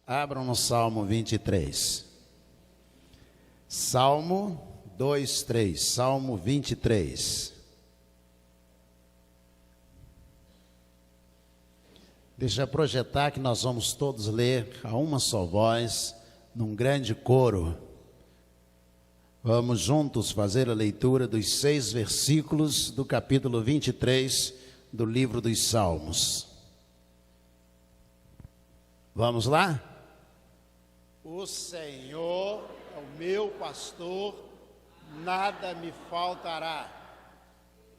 Abram no Salmo 23. Salmo 2:3. Salmo 23. Deixa eu projetar que nós vamos todos ler a uma só voz, num grande coro. Vamos juntos fazer a leitura dos 6 versículos do capítulo 23 do livro dos Salmos. Vamos lá? O Senhor é o meu pastor, nada me faltará.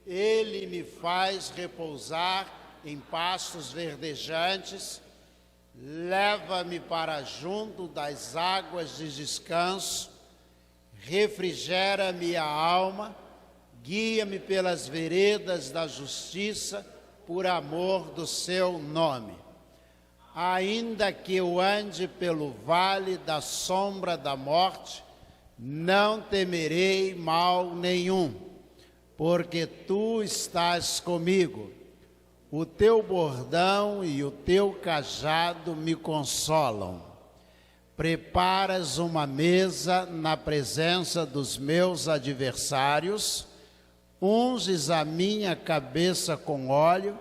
Ele me faz repousar em pastos verdejantes, leva-me para junto das águas de descanso, refrigera-me a alma, guia-me pelas veredas da justiça, por amor do seu nome. Ainda que eu ande pelo vale da sombra da morte, não temerei mal nenhum, porque tu estás comigo. O teu bordão e o teu cajado me consolam. Preparas uma mesa na presença dos meus adversários, unges a minha cabeça com óleo,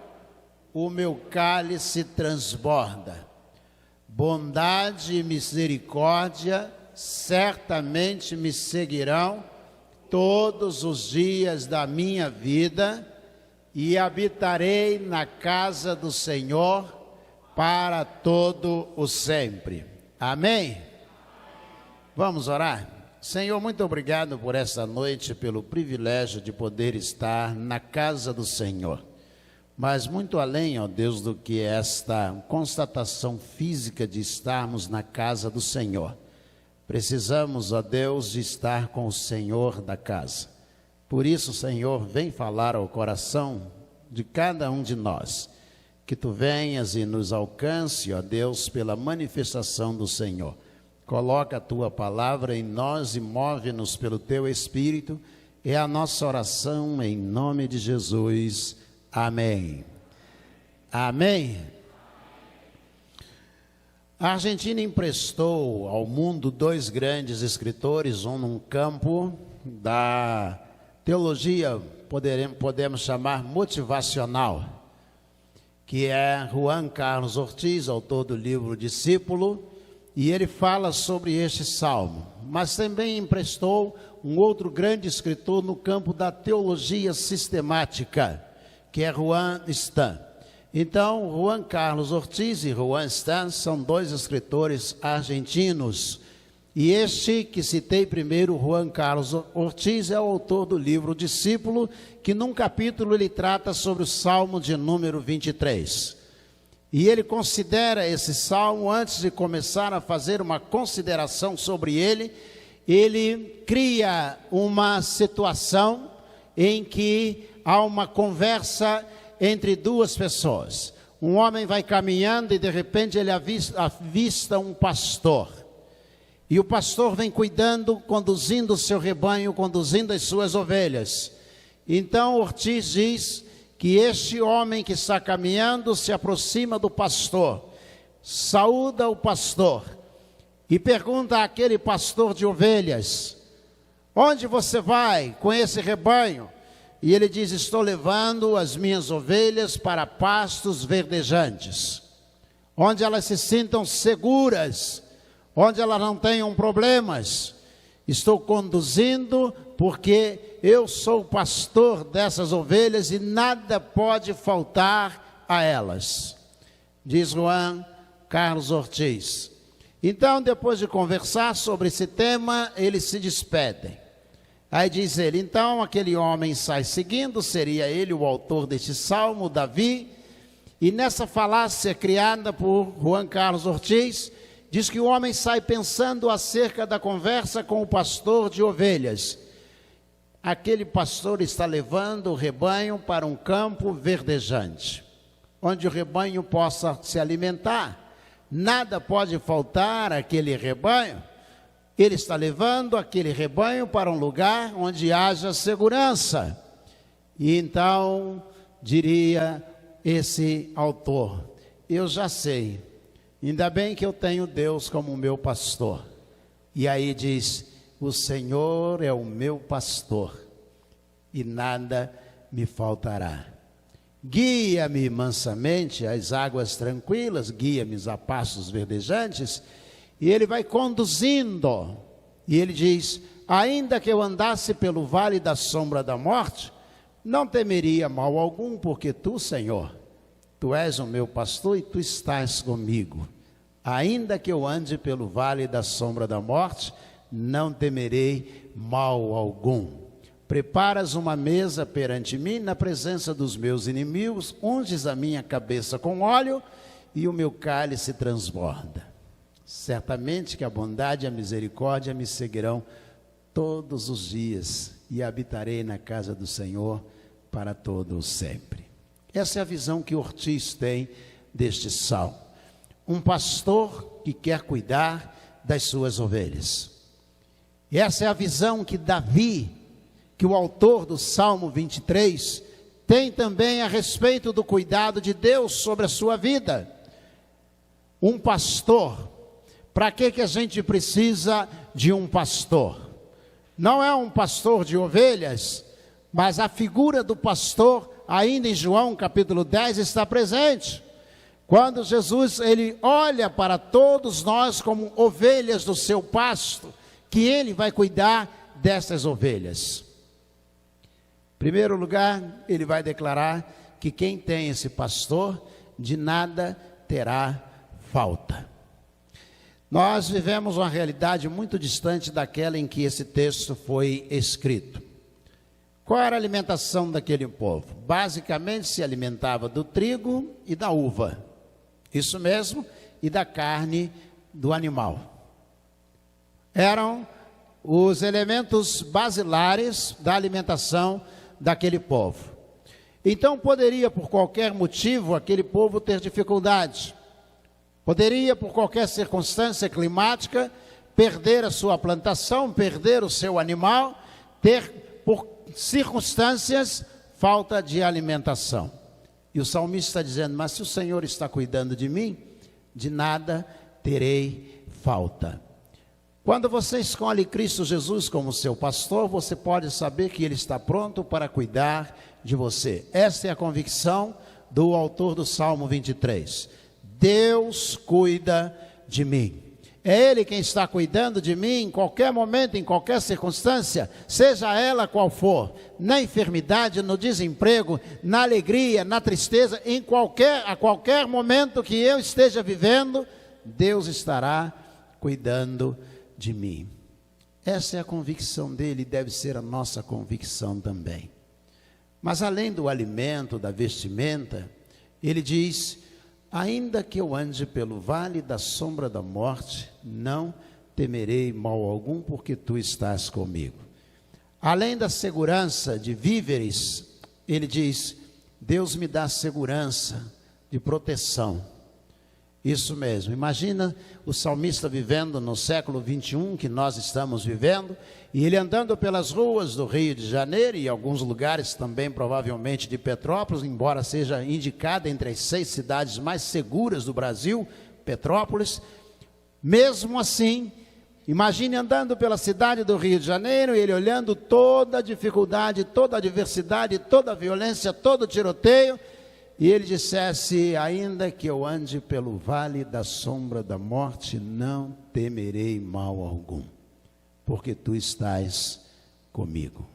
o meu cálice transborda. Bondade e misericórdia certamente me seguirão todos os dias da minha vida, e habitarei na casa do Senhor para todo o sempre. Amém? Vamos orar? Senhor, muito obrigado por esta noite, pelo privilégio de poder estar na casa do Senhor. Mas muito além, ó Deus, do que esta constatação física de estarmos na casa do Senhor, precisamos, ó Deus, de estar com o Senhor da casa. Por isso, Senhor, vem falar ao coração de cada um de nós, que Tu venhas e nos alcance, ó Deus, pela manifestação do Senhor. Coloca a Tua palavra em nós e move-nos pelo Teu Espírito. É a nossa oração em nome de Jesus. Amém. Amém. A Argentina emprestou ao mundo 2 grandes escritores, um num campo da teologia, podemos chamar motivacional, que é Juan Carlos Ortiz, autor do livro Discípulo, e ele fala sobre este salmo. Mas também emprestou um outro grande escritor no campo da teologia sistemática, que é Juan Stan. Então, Juan Carlos Ortiz e Juan Stan são 2 escritores argentinos. E este que citei primeiro, Juan Carlos Ortiz, é o autor do livro Discípulo, que num capítulo ele trata sobre o Salmo de número 23. E ele considera esse salmo, antes de começar a fazer uma consideração sobre ele cria uma situação em que há uma conversa entre 2 pessoas. Um homem vai caminhando e de repente ele avista um pastor. E o pastor vem cuidando, conduzindo o seu rebanho, conduzindo as suas ovelhas. Então Ortiz diz que este homem que está caminhando se aproxima do pastor, saúda o pastor e pergunta àquele pastor de ovelhas: onde você vai com esse rebanho? E ele diz: estou levando as minhas ovelhas para pastos verdejantes, onde elas se sintam seguras, onde elas não tenham problemas. Estou conduzindo porque eu sou o pastor dessas ovelhas e nada pode faltar a elas, diz Juan Carlos Ortiz. Então, depois de conversar sobre esse tema, eles se despedem. Aí diz ele: então aquele homem sai seguindo, seria ele o autor deste salmo, Davi. E nessa falácia criada por Juan Carlos Ortiz, diz que o homem sai pensando acerca da conversa com o pastor de ovelhas. Aquele pastor está levando o rebanho para um campo verdejante, onde o rebanho possa se alimentar. Nada pode faltar àquele rebanho. Ele está levando aquele rebanho para um lugar onde haja segurança. E então, diria esse autor: eu já sei Ainda bem que eu tenho Deus como meu pastor. E aí diz: o Senhor é o meu pastor e nada me faltará. Guia-me mansamente às águas tranquilas, guia-me a pastos verdejantes. E ele vai conduzindo. E ele diz: ainda que eu andasse pelo vale da sombra da morte, não temeria mal algum, porque tu, Senhor, tu és o meu pastor e tu estás comigo. Ainda que eu ande pelo vale da sombra da morte, não temerei mal algum. Preparas uma mesa perante mim na presença dos meus inimigos, unges a minha cabeça com óleo e o meu cálice transborda. Certamente que a bondade e a misericórdia me seguirão todos os dias e habitarei na casa do Senhor para todo o sempre. Essa é a visão que Ortiz tem deste salmo. Um pastor que quer cuidar das suas ovelhas. E essa é a visão que Davi, que o autor do Salmo 23, tem também a respeito do cuidado de Deus sobre a sua vida. Um pastor. Para que a gente precisa de um pastor? Não é um pastor de ovelhas, mas a figura do pastor, ainda em João capítulo 10, está presente. Quando Jesus, ele olha para todos nós como ovelhas do seu pasto, que ele vai cuidar dessas ovelhas. Em primeiro lugar, ele vai declarar que quem tem esse pastor, de nada terá falta. Nós vivemos uma realidade muito distante daquela em que esse texto foi escrito. Qual era a alimentação daquele povo? Basicamente se alimentava do trigo e da uva. Isso mesmo, e da carne do animal. Eram os elementos basilares da alimentação daquele povo. Então poderia, por qualquer motivo, aquele povo ter dificuldade. Poderia, por qualquer circunstância climática, perder a sua plantação, perder o seu animal, ter, por circunstâncias, falta de alimentação. E o salmista está dizendo: mas se o Senhor está cuidando de mim, de nada terei falta. Quando você escolhe Cristo Jesus como seu pastor, você pode saber que Ele está pronto para cuidar de você. Esta é a convicção do autor do Salmo 23. Deus cuida de mim. É Ele quem está cuidando de mim em qualquer momento, em qualquer circunstância, seja ela qual for, na enfermidade, no desemprego, na alegria, na tristeza, a qualquer momento que eu esteja vivendo, Deus estará cuidando de mim. Essa é a convicção dele, deve ser a nossa convicção também. Mas além do alimento, da vestimenta, ele diz: ainda que eu ande pelo vale da sombra da morte, não temerei mal algum, porque tu estás comigo. Além da segurança de víveres, ele diz: Deus me dá segurança de proteção. Isso mesmo, imagina o salmista vivendo no século 21 que nós estamos vivendo, e ele andando pelas ruas do Rio de Janeiro e alguns lugares também provavelmente de Petrópolis, embora seja indicada entre as 6 cidades mais seguras do Brasil, Petrópolis. Mesmo assim, imagine andando pela cidade do Rio de Janeiro e ele olhando toda a dificuldade, toda a adversidade, toda a violência, todo o tiroteio, e ele dissesse: ainda que eu ande pelo vale da sombra da morte, não temerei mal algum, porque tu estás comigo.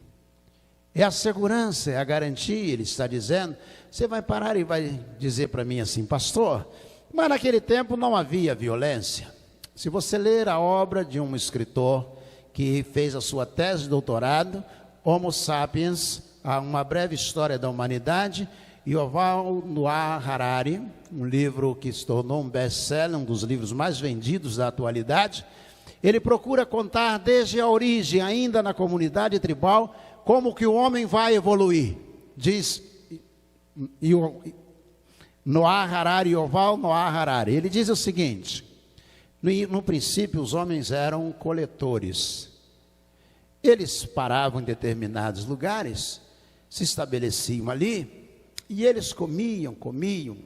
É a segurança, é a garantia. Ele está dizendo. Você vai parar e vai dizer para mim assim: pastor, mas naquele tempo não havia violência. Se você ler a obra de um escritor que fez a sua tese de doutorado, Homo Sapiens, uma breve história da humanidade, Yuval Noah Harari, um livro que se tornou um best-seller, um dos livros mais vendidos da atualidade, ele procura contar desde a origem, ainda na comunidade tribal, como que o homem vai evoluir. Diz Noah Harari, Yuval Noah Harari. Ele diz o seguinte: no princípio os homens eram coletores. Eles paravam em determinados lugares, se estabeleciam ali, e eles comiam,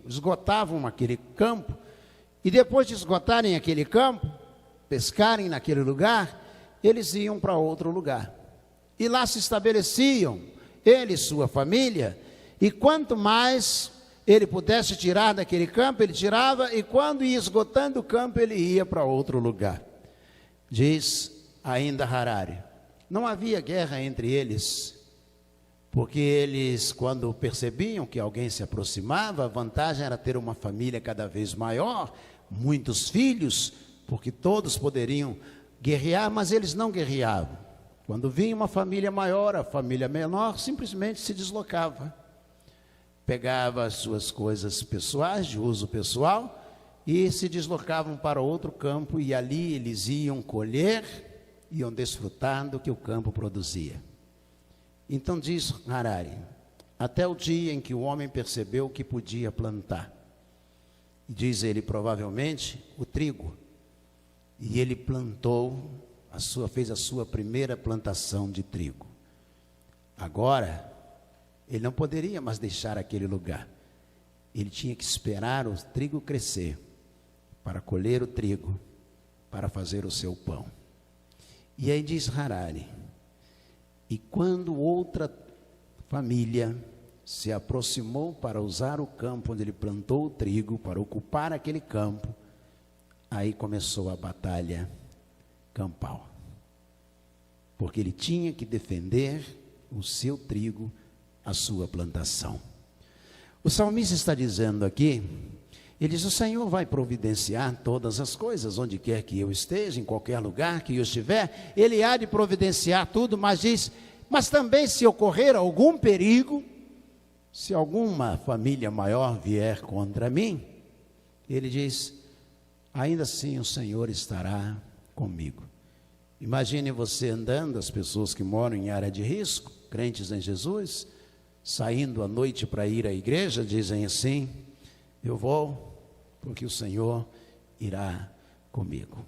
esgotavam aquele campo, E depois de esgotarem aquele campo, pescarem naquele lugar, eles iam para outro lugar. E lá se estabeleciam, ele e sua família, e quanto mais ele pudesse tirar daquele campo, ele tirava, e quando ia esgotando o campo, ele ia para outro lugar. Diz ainda Harari, não havia guerra entre eles, porque eles, quando percebiam que alguém se aproximava, a vantagem era ter uma família cada vez maior, muitos filhos, porque todos poderiam guerrear, mas eles não guerreavam. Quando vinha uma família maior, a família menor simplesmente se deslocava, pegava as suas coisas pessoais, de uso pessoal, e se deslocavam para outro campo, e ali eles iam colher, iam desfrutar do que o campo produzia. Então diz Harari, até o dia em que o homem percebeu que podia plantar, e diz ele, provavelmente, o trigo, e ele plantou, fez a sua primeira plantação de trigo. Agora, ele não poderia mais deixar aquele lugar, ele tinha que esperar o trigo crescer, para colher o trigo, para fazer o seu pão. E aí diz Harari, e quando outra família se aproximou para usar o campo onde ele plantou o trigo, para ocupar aquele campo, aí começou a batalha campal, porque ele tinha que defender o seu trigo, a sua plantação. O salmista está dizendo aqui, ele diz, o Senhor vai providenciar todas as coisas, onde quer que eu esteja, em qualquer lugar que eu estiver, Ele há de providenciar tudo, mas diz, mas também se ocorrer algum perigo, se alguma família maior vier contra mim, ele diz, ainda assim o Senhor estará comigo. Imagine você andando, as pessoas que moram em área de risco, crentes em Jesus, saindo à noite para ir à igreja, dizem assim, eu vou, porque o Senhor irá comigo.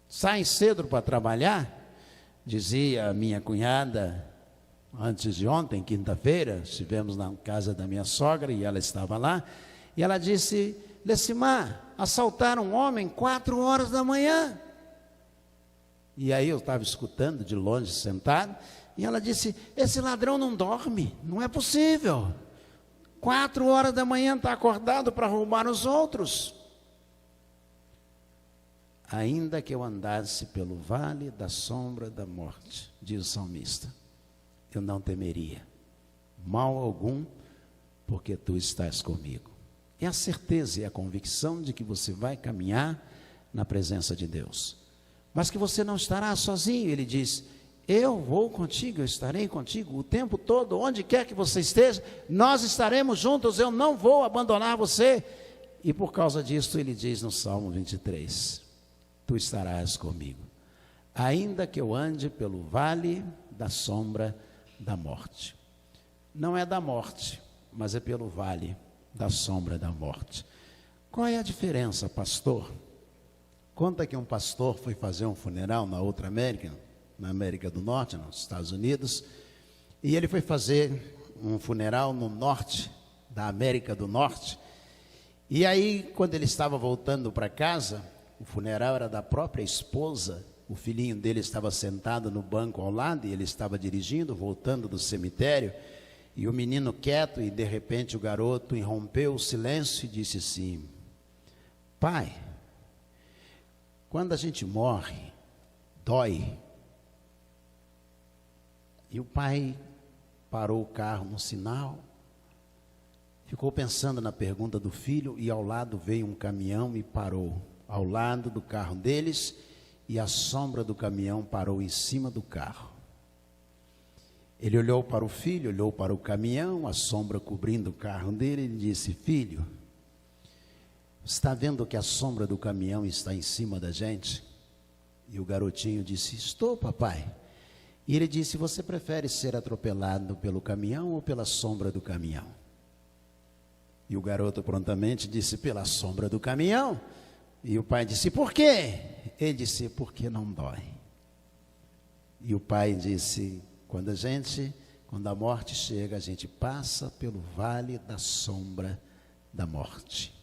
Saem cedo para trabalhar, dizia a minha cunhada, antes de ontem, quinta-feira, estivemos na casa da minha sogra e ela estava lá, e ela disse, Lecimar, assaltaram um homem 4 horas da manhã. E aí eu estava escutando de longe, sentado, e ela disse, esse ladrão não dorme, não é possível. 4 horas da manhã está acordado para roubar os outros. Ainda que eu andasse pelo vale da sombra da morte, diz o salmista, eu não temeria mal algum, porque tu estás comigo. É a certeza e a convicção de que você vai caminhar na presença de Deus, mas que você não estará sozinho. Ele diz, eu vou contigo, eu estarei contigo o tempo todo, onde quer que você esteja, nós estaremos juntos, eu não vou abandonar você. E por causa disso ele diz no Salmo 23, tu estarás comigo, ainda que eu ande pelo vale da sombra da morte. Não é da morte, mas é pelo vale da sombra da morte. Qual é a diferença, pastor? Conta que um pastor foi fazer um funeral na outra América, na América do Norte, nos Estados Unidos, e ele foi fazer um funeral no norte da América do Norte, e aí quando ele estava voltando para casa, o funeral era da própria esposa, o filhinho dele estava sentado no banco ao lado, e ele estava dirigindo, voltando do cemitério, e o menino quieto, e de repente o garoto irrompeu o silêncio e disse assim, pai, quando a gente morre, dói. E o pai parou o carro no sinal, ficou pensando na pergunta do filho, e ao lado veio um caminhão e parou ao lado do carro deles, e a sombra do caminhão parou em cima do carro. Ele olhou para o filho, olhou para o caminhão, a sombra cobrindo o carro dele, e disse, filho, está vendo que a sombra do caminhão está em cima da gente? E o garotinho disse, estou, papai. E ele disse, você prefere ser atropelado pelo caminhão ou pela sombra do caminhão? E o garoto prontamente disse, pela sombra do caminhão. E o pai disse, por quê? Ele disse, porque não dói. E o pai disse, quando a morte chega, a gente passa pelo vale da sombra da morte.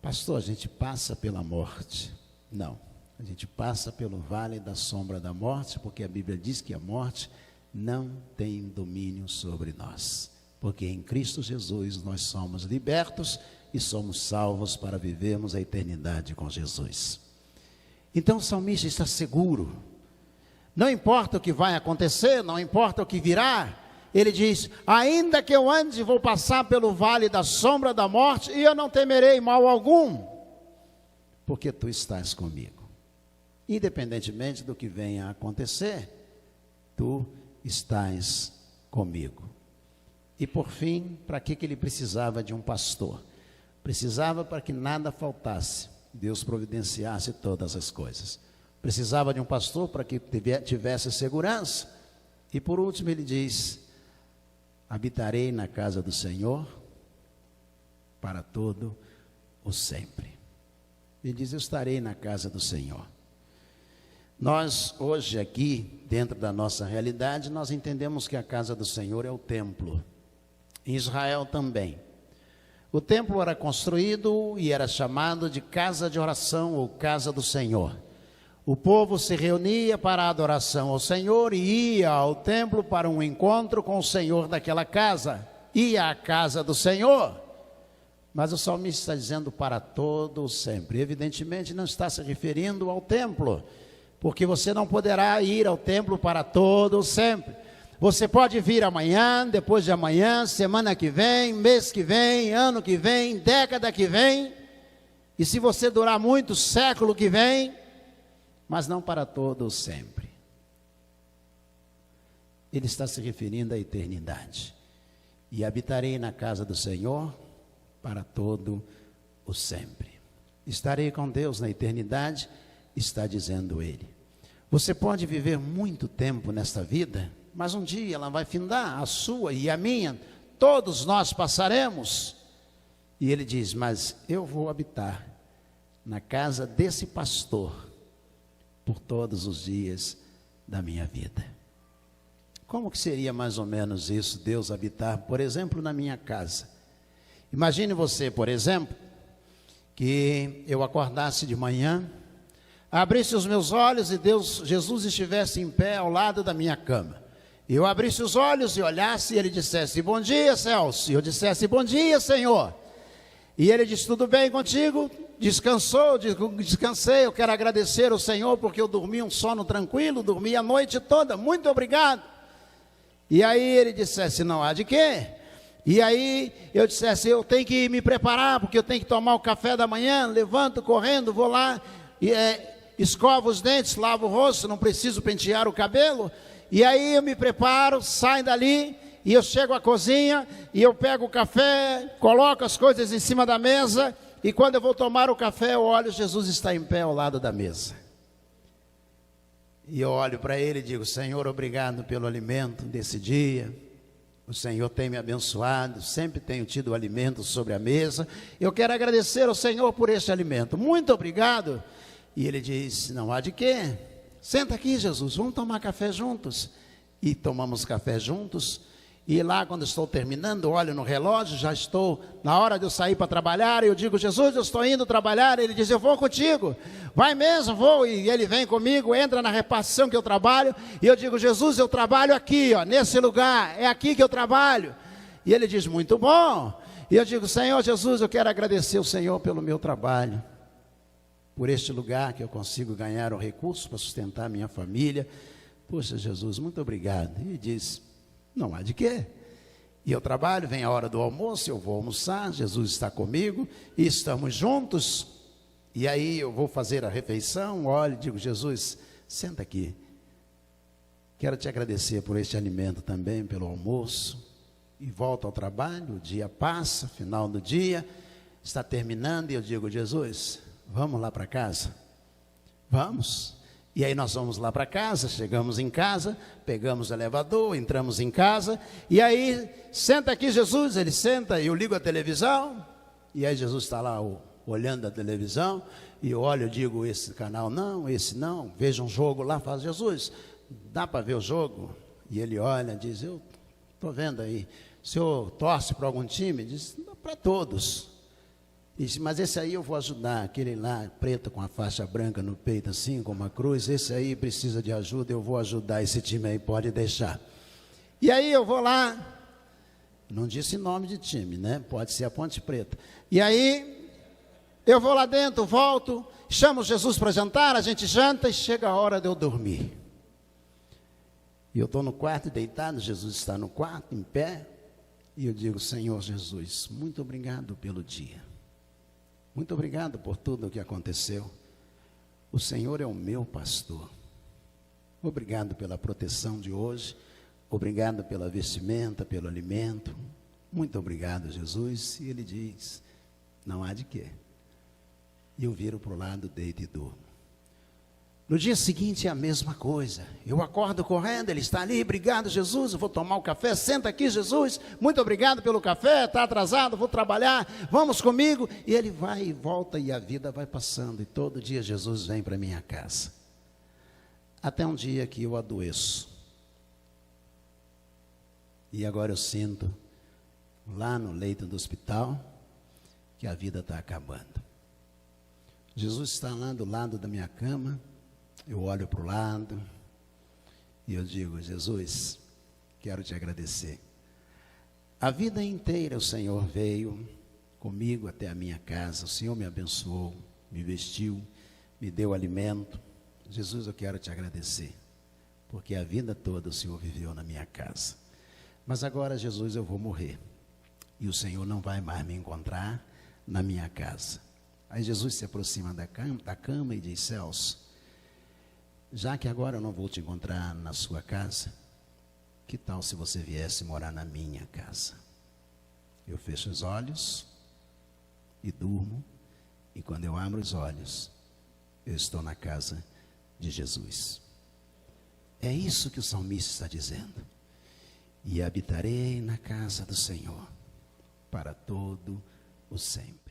Pastor, a gente passa pela morte. Não, a gente passa pelo vale da sombra da morte, porque a Bíblia diz que a morte não tem domínio sobre nós, porque em Cristo Jesus nós somos libertos e somos salvos para vivermos a eternidade com Jesus. Então o salmista está seguro, não importa o que vai acontecer, não importa o que virá, ele diz: ainda que eu ande, vou passar pelo vale da sombra da morte, e eu não temerei mal algum, porque tu estás comigo. Independentemente do que venha a acontecer, tu estás comigo. E por fim, para que ele precisava de um pastor? Precisava para que nada faltasse, Deus providenciasse todas as coisas. Precisava de um pastor para que tivesse segurança. E por último ele diz: habitarei na casa do Senhor para todo o sempre. Ele diz: eu estarei na casa do Senhor. Nós hoje aqui, dentro da nossa realidade, nós entendemos que a casa do Senhor é o templo. Em Israel também. O templo era construído e era chamado de casa de oração ou casa do Senhor. O povo se reunia para a adoração ao Senhor e ia ao templo para um encontro com o Senhor daquela casa. Ia à casa do Senhor. Mas o salmista está dizendo para todo sempre. Evidentemente não está se referindo ao templo, porque você não poderá ir ao templo para todo sempre. Você pode vir amanhã, depois de amanhã, semana que vem, mês que vem, ano que vem, década que vem, e se você durar muito, século que vem, mas não para todo sempre. Ele está se referindo à eternidade. E habitarei na casa do Senhor para todo o sempre. Estarei com Deus na eternidade, está dizendo ele. Você pode viver muito tempo nesta vida, mas um dia ela vai findar, a sua e a minha, todos nós passaremos. E ele diz: mas eu vou habitar na casa desse pastor por todos os dias da minha vida. Como que seria mais ou menos isso, Deus habitar, por exemplo, na minha casa? Imagine você, por exemplo, que eu acordasse de manhã, abrisse os meus olhos e Jesus estivesse em pé ao lado da minha cama. Eu abrisse os olhos e olhasse e ele dissesse: bom dia, Celso. E eu dissesse: bom dia, Senhor. E ele disse: tudo bem contigo? Descansou? Descansei, eu quero agradecer ao Senhor porque eu dormi um sono tranquilo, dormi a noite toda, muito obrigado. E aí ele dissesse: não há de quê? E aí eu dissesse: eu tenho que me preparar porque eu tenho que tomar o café da manhã, levanto correndo, vou lá, escovo os dentes, lavo o rosto, não preciso pentear o cabelo. E aí eu me preparo, saio dali e eu chego à cozinha e eu pego o café, coloco as coisas em cima da mesa e quando eu vou tomar o café eu olho, Jesus está em pé ao lado da mesa. E eu olho para ele e digo: Senhor, obrigado pelo alimento desse dia. O Senhor tem me abençoado, sempre tenho tido alimento sobre a mesa. Eu quero agradecer ao Senhor por este alimento. Muito obrigado. E ele diz: não há de quê? Senta aqui, Jesus, vamos tomar café juntos. E tomamos café juntos. E lá, quando estou terminando, olho no relógio, já estou na hora de eu sair para trabalhar. E eu digo: Jesus, eu estou indo trabalhar. Ele diz: eu vou contigo. Vai mesmo, vou. E ele vem comigo, entra na repartição que eu trabalho. E eu digo: Jesus, eu trabalho aqui, ó, nesse lugar. É aqui que eu trabalho. E ele diz: muito bom. E eu digo: Senhor Jesus, eu quero agradecer ao Senhor pelo meu trabalho, por este lugar que eu consigo ganhar o recurso para sustentar a minha família. Poxa, Jesus, muito obrigado. E ele diz: não há de quê? E eu trabalho, vem a hora do almoço, eu vou almoçar, Jesus está comigo, e estamos juntos, e aí eu vou fazer a refeição, olho e digo: Jesus, senta aqui, quero te agradecer por este alimento também, pelo almoço, e volto ao trabalho, o dia passa, final do dia, está terminando, e eu digo: Jesus, vamos lá para casa? Vamos. E aí nós vamos lá para casa, chegamos em casa, pegamos o elevador, entramos em casa, e aí, senta aqui, Jesus. Ele senta, e eu ligo a televisão, e aí Jesus está lá olhando a televisão, e eu olho e digo: esse canal não, esse não, veja um jogo lá, fala: Jesus, dá para ver o jogo? E ele olha e diz: eu estou vendo aí. O senhor torce para algum time? Diz: para todos. Disse, mas esse aí eu vou ajudar, aquele lá, preto com a faixa branca no peito assim, com uma cruz, esse aí precisa de ajuda, eu vou ajudar, esse time aí pode deixar. E aí eu vou lá, não disse nome de time, né? Pode ser a Ponte Preta. E aí, eu vou lá dentro, volto, chamo Jesus para jantar, a gente janta e chega a hora de eu dormir. E eu estou no quarto deitado, Jesus está no quarto, em pé, e eu digo, Senhor Jesus, muito obrigado pelo dia. Muito obrigado por tudo o que aconteceu. O Senhor é o meu pastor. Obrigado pela proteção de hoje. Obrigado pela vestimenta, pelo alimento. Muito obrigado, Jesus. E ele diz, não há de quê. E eu viro para o lado, deito e durmo. No dia seguinte é a mesma coisa. Eu acordo correndo, ele está ali, obrigado, Jesus, eu vou tomar um café, senta aqui, Jesus, muito obrigado pelo café, está atrasado, vou trabalhar, vamos comigo. E ele vai e volta e a vida vai passando. E todo dia Jesus vem para minha casa. Até um dia que eu adoeço. E agora eu sinto, lá no leito do hospital, que a vida está acabando. Jesus está lá do lado da minha cama. Eu olho para o lado e eu digo, Jesus, quero te agradecer. A vida inteira o Senhor veio comigo até a minha casa, o Senhor me abençoou, me vestiu, me deu alimento. Jesus, eu quero te agradecer, porque a vida toda o Senhor viveu na minha casa. Mas agora, Jesus, eu vou morrer e o Senhor não vai mais me encontrar na minha casa. Aí Jesus se aproxima da cama e diz, Celso, já que agora eu não vou te encontrar na sua casa, que tal se você viesse morar na minha casa? Eu fecho os olhos e durmo, e quando eu abro os olhos, eu estou na casa de Jesus. É isso que o salmista está dizendo. E habitarei na casa do Senhor para todo o sempre.